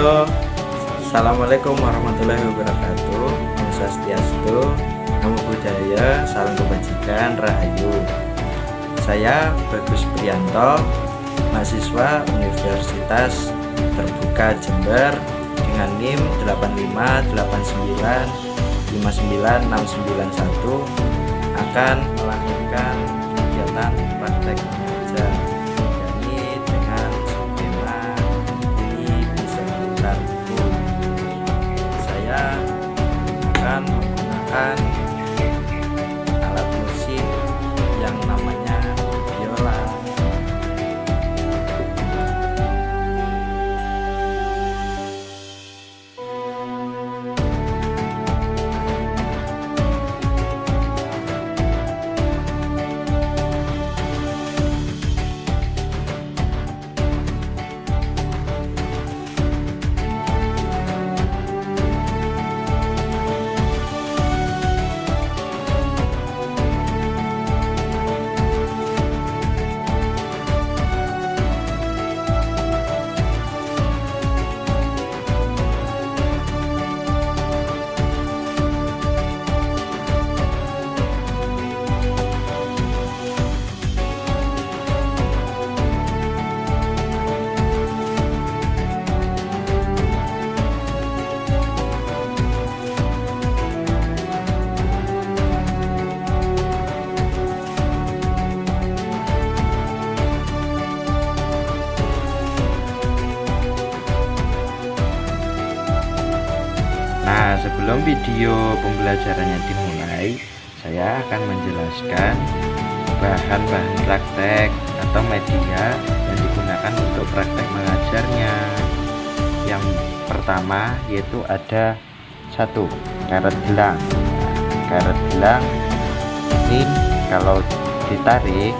Halo, Assalamualaikum warahmatullahi wabarakatuh. Om Swastiastu, Namo Buddhaya, salam kebajikan, rahayu. Saya Bagus Priyanto, mahasiswa Universitas Terbuka Jember dengan NIM 85895959691 akan melakukan kegiatan praktek mengajar, yakni dengan tema ini bisa belajar buku. Saya akan menggunakan alat musik yang namanya biola. Nah, sebelum video pembelajarannya dimulai, saya akan menjelaskan bahan-bahan praktek atau media yang digunakan untuk praktek mengajarnya. Yang pertama yaitu ada satu, karet gelang. Karet gelang ini kalau ditarik,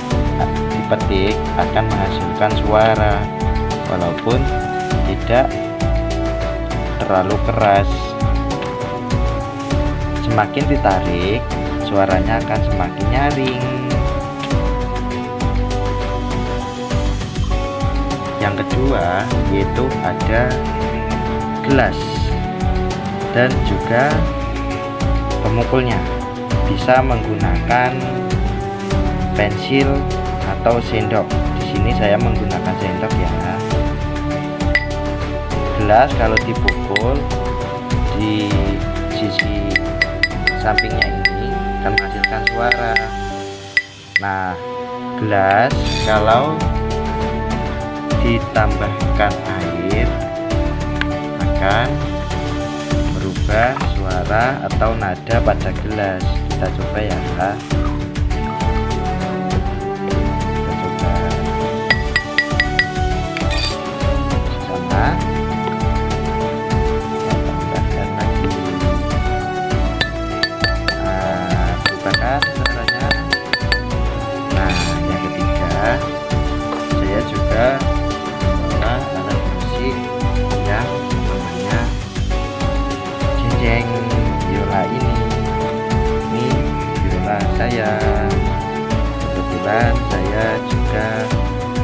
dipetik akan menghasilkan suara walaupun tidak terlalu keras. Semakin ditarik, suaranya akan semakin nyaring. Yang kedua yaitu ada gelas dan juga pemukulnya. Bisa menggunakan pensil atau sendok. Di sini saya menggunakan sendok ya. Gelas kalau dipukul di sisi sampingnya ini akan menghasilkan suara. Nah, gelas kalau ditambahkan air akan merubah suara atau nada pada gelas. Kita coba ya. Kita coba sama. Suaranya. Nah, yang ketiga saya juga membawa alat musik yang namanya cenjeng biola ini biola saya. Kebetulan saya juga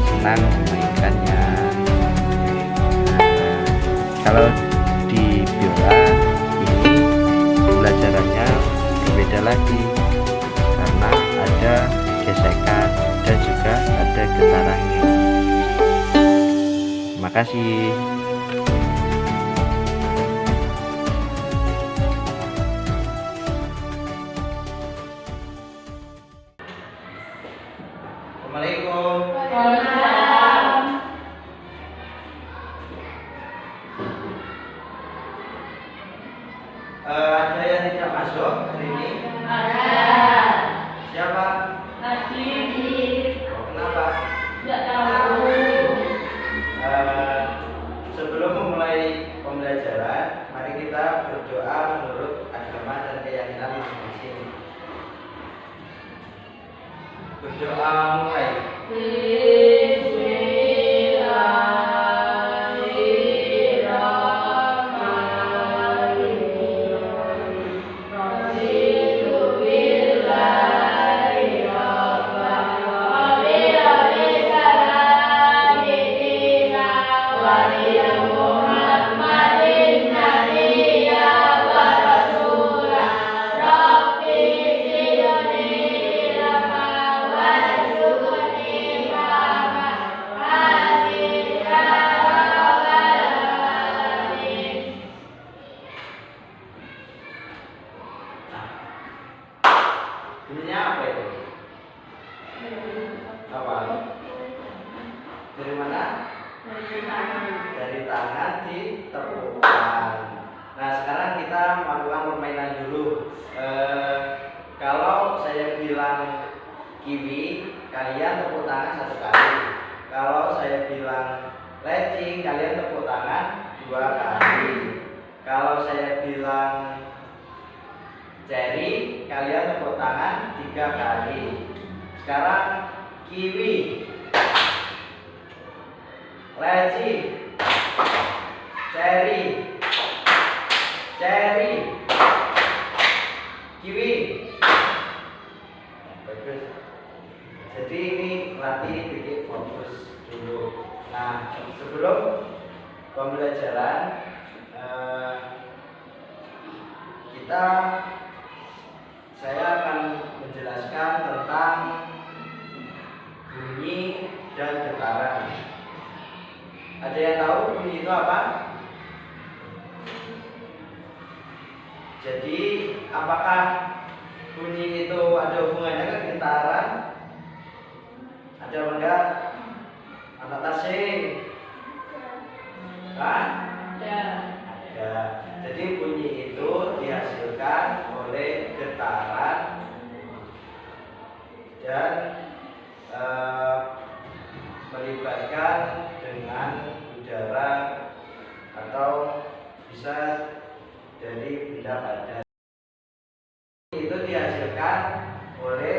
senang memainkannya. Nah, kalau di biola ini pembelajarannya berbeda lagi karena ada gesekan dan juga ada getarannya. Terima kasih. Assalamualaikum. Waalaikumsalam. Ada yang tidak masuk hari ini? Ada. Siapa? Tadi. Oh, kenapa? Tidak tahu. Sebelum memulai pembelajaran, mari kita berdoa menurut agama dan keyakinan masing-masing. Berdoa mulai. Bismillahirrahmanirrahim. Bunyinya apa itu? Apa? Dari mana? Dari tangan ditepukkan. Nah, sekarang kita melakukan permainan dulu. Kalau saya bilang kiwi, kalian tepuk tangan 1 kali. Kalau saya bilang leci, kalian tepuk tangan 2 kali. Kalau saya bilang cherry, kalian tepuk tangan 3 kali. Sekarang kiwi, leci, cherry, kiwi. Bagus. Jadi ini latih bikin fokus dulu. Nah, sebelum pembelajaran saya akan menjelaskan tentang bunyi dan getaran. Ada yang tahu bunyi itu apa? Jadi, apakah bunyi itu ada hubungannya ke getaran? Ada apa enggak? Anak tasing? Hah? Ada. Jadi bunyi itu dihasilkan oleh getaran dan melibatkan dengan udara atau bisa dari benda padat. Itu dihasilkan oleh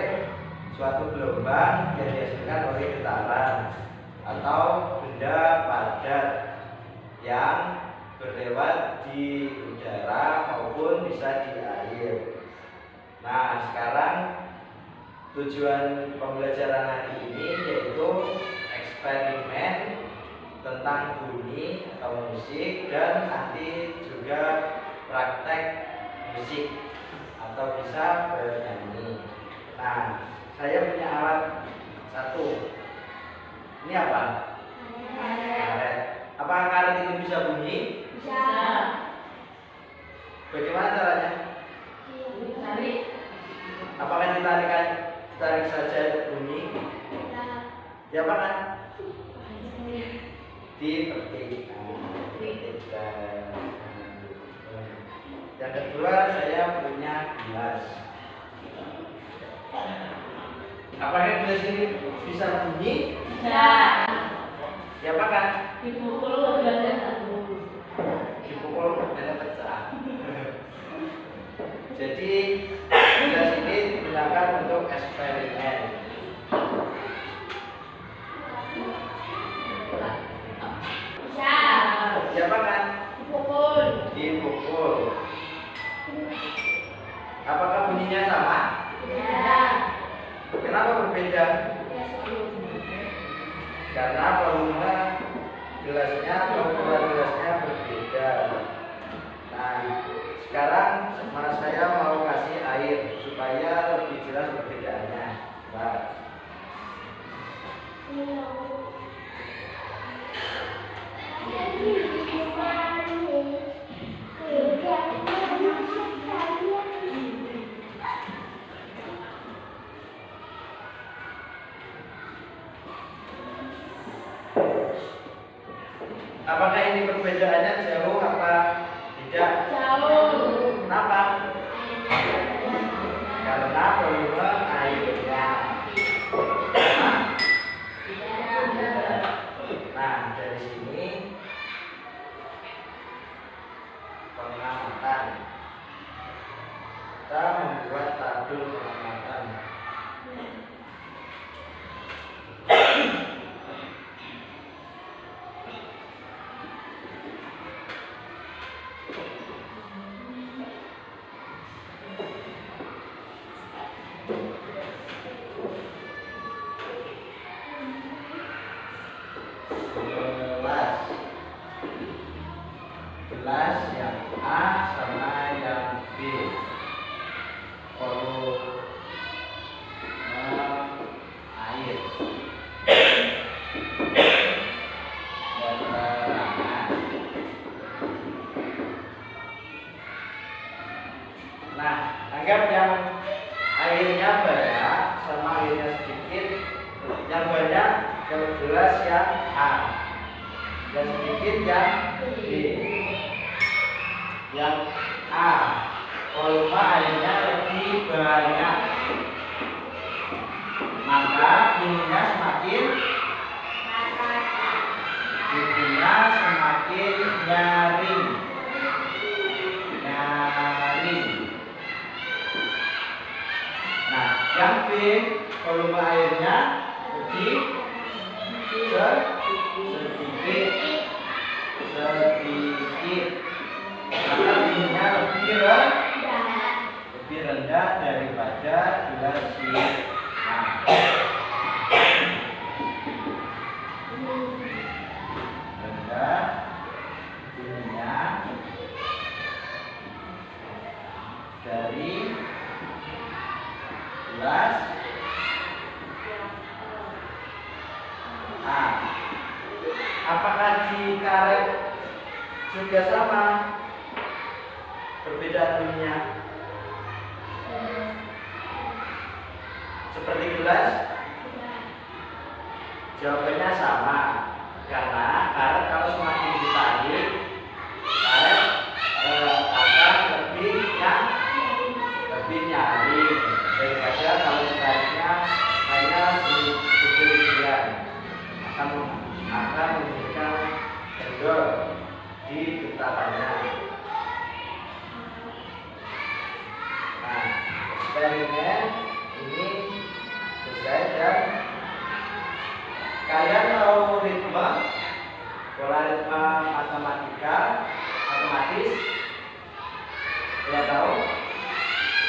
suatu gelombang yang dihasilkan oleh getaran atau benda padat yang berlewat di udara maupun bisa di air. Nah, sekarang tujuan pembelajaran hari ini yaitu eksperimen tentang bunyi atau musik dan nanti juga praktek musik atau bisa bernyanyi. Nah, saya punya alat satu. Ini apa? Karet. Apakah karet itu bisa bunyi? Bisa. Bagaimana caranya? Tarik. Apakah ditarik saja bunyi? Diapakan? Dipetik. Yang kedua, saya punya gelas. Apakah gelas ini bisa bunyi? Bisa. Diapakan? Dipukul gelasnya satu. Dipukul dan pecah. Jadi gelas ini digunakan untuk eksperimen. Bisa. Diapakan? Dipukul. Dipukul. Apakah bunyinya sama? Ya. Kenapa berbeda? Karena volume gelasnya atau ukuran gelasnya berbeda. Nah, sekarang saya mau kasih air supaya lebih jelas perbedaannya. Nah, apakah ini perbedaannya jauh apa tidak? Jauh. Kenapa? Karena volume airnya. Nah, dari sini pengamatan. Kita membuat tabel pengamatan. Gelas yang A sama yang B. Volume air. Keterangan. Nah, anggap yang airnya banyak sama airnya sedikit, yang banyak kalau gelas yang A, yang sedikit yang B. Yang A, volume airnya lebih banyak, maka ininya semakin ininya semakin nyaring. Nah, yang B, volume airnya lebih sedikit, maka ininya lebih rendah daripada gelas si A. Rendah ininya dari gelas A. Apakah di karet juga sama? Berbeda ininya seperti gelas? Jawabannya sama, karena karet kalau semakin ditarik, karet akan lebih nyaring daripada kalau ditariknya hanya sedikit-sedikit, akan memberikan kendor di getarannya. Nah, eksperimen ini selesai dan kalian tahu ritme, pola ritme matematika, matematis? Tidak tahu?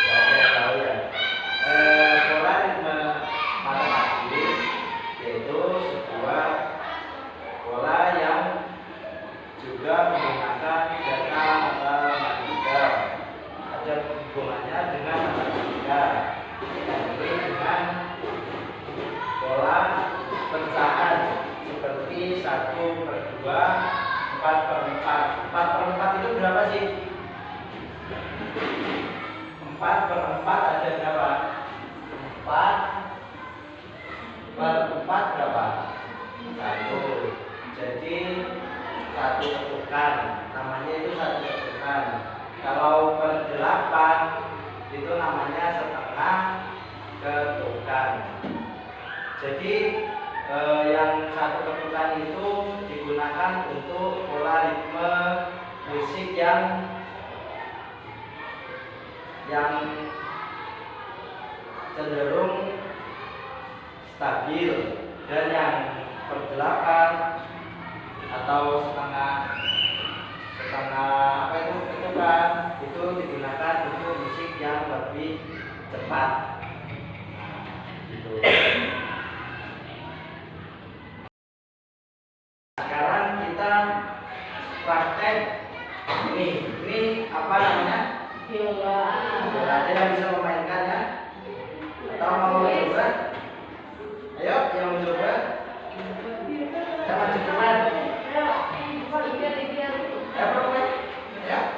Ya, tidak tahu ya. Pola ritme matematis yaitu sebuah pola yang juga menggunakan data matematika. Ada hubungannya dengan matematika, yaitu dengan pola pecahan seperti 1/2, 4/4. 4/4 itu berapa sih? 4/4 ada berapa? 4/4 berapa? 1. Jadi 1 ketukan, namanya itu 1 ketukan. Kalau per 8 itu namanya setengah ketukan. Jadi yang 1 ketukan itu digunakan untuk pola ritme musik yang cenderung stabil, dan yang per 8 atau setengah apa itu ketukan itu digunakan untuk musik yang lebih cepat. Gitu. Sekarang kita praktek ini apa namanya? Biola. Ada yang bisa memainkan ya? Atau mau mencoba? Ayo, yang mencoba? Kita maju depan. Ya.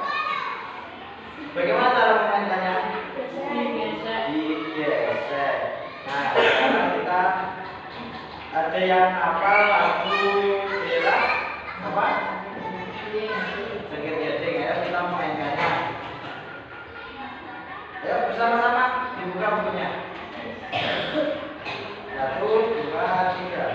Bagaimana cara memainkannya? Digesek. Nah, sekarang kita ada yang hafal lagu Bella apa? Sengit Gedeng ya, kita memainkannya. Ayo bersama-sama dibuka bukunya. 1, 2, 3.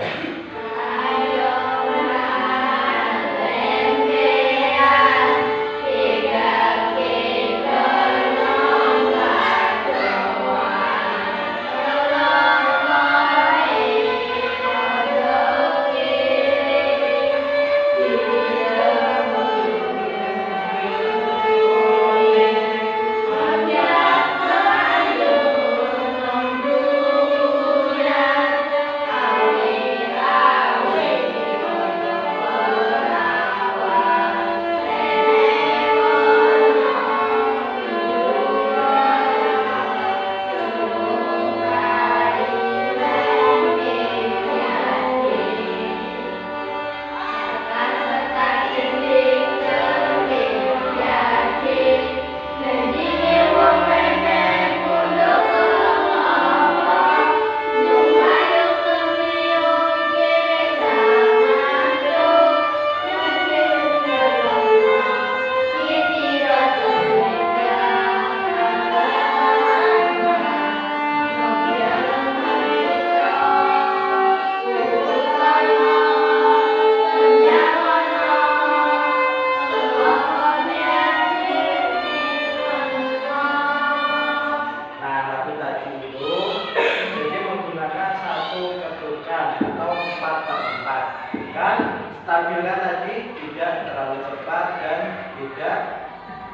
bilang tadi tidak terlalu cepat dan tidak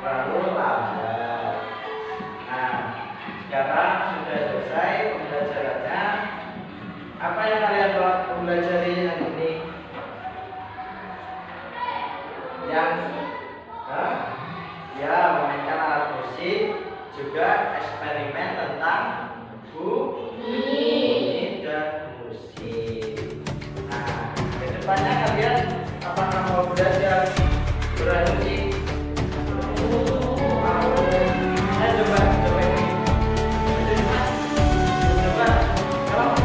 terlalu lambat. Nah, sekarang sudah selesai pembelajarannya. Apa yang kalian telah pelajari hari ini? Yang ya, memainkan alat musik, juga eksperimen tentang bunyi dan musik. Nah, kedepannya kalian apakah mau belajar bermusik? Ayo coba ini. Coba, kalau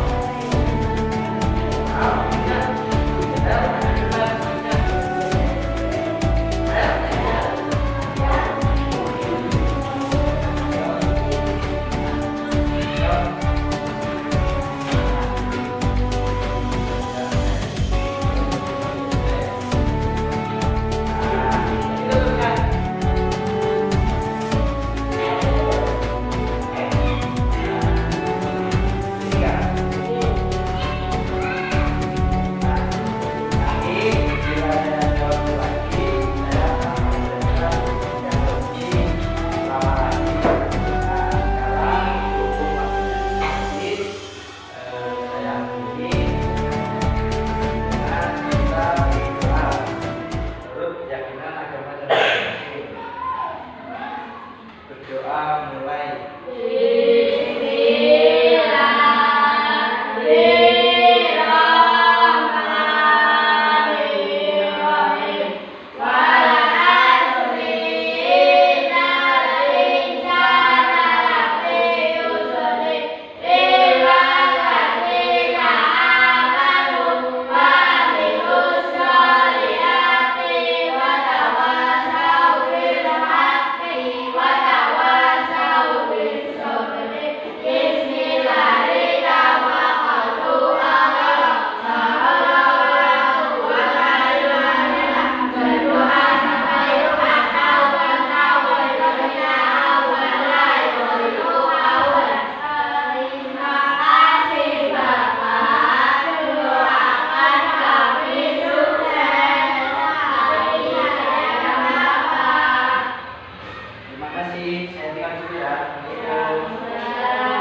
berdoa mulai. Terima kasih, saya tinggal dulu ya. Assalamualaikum.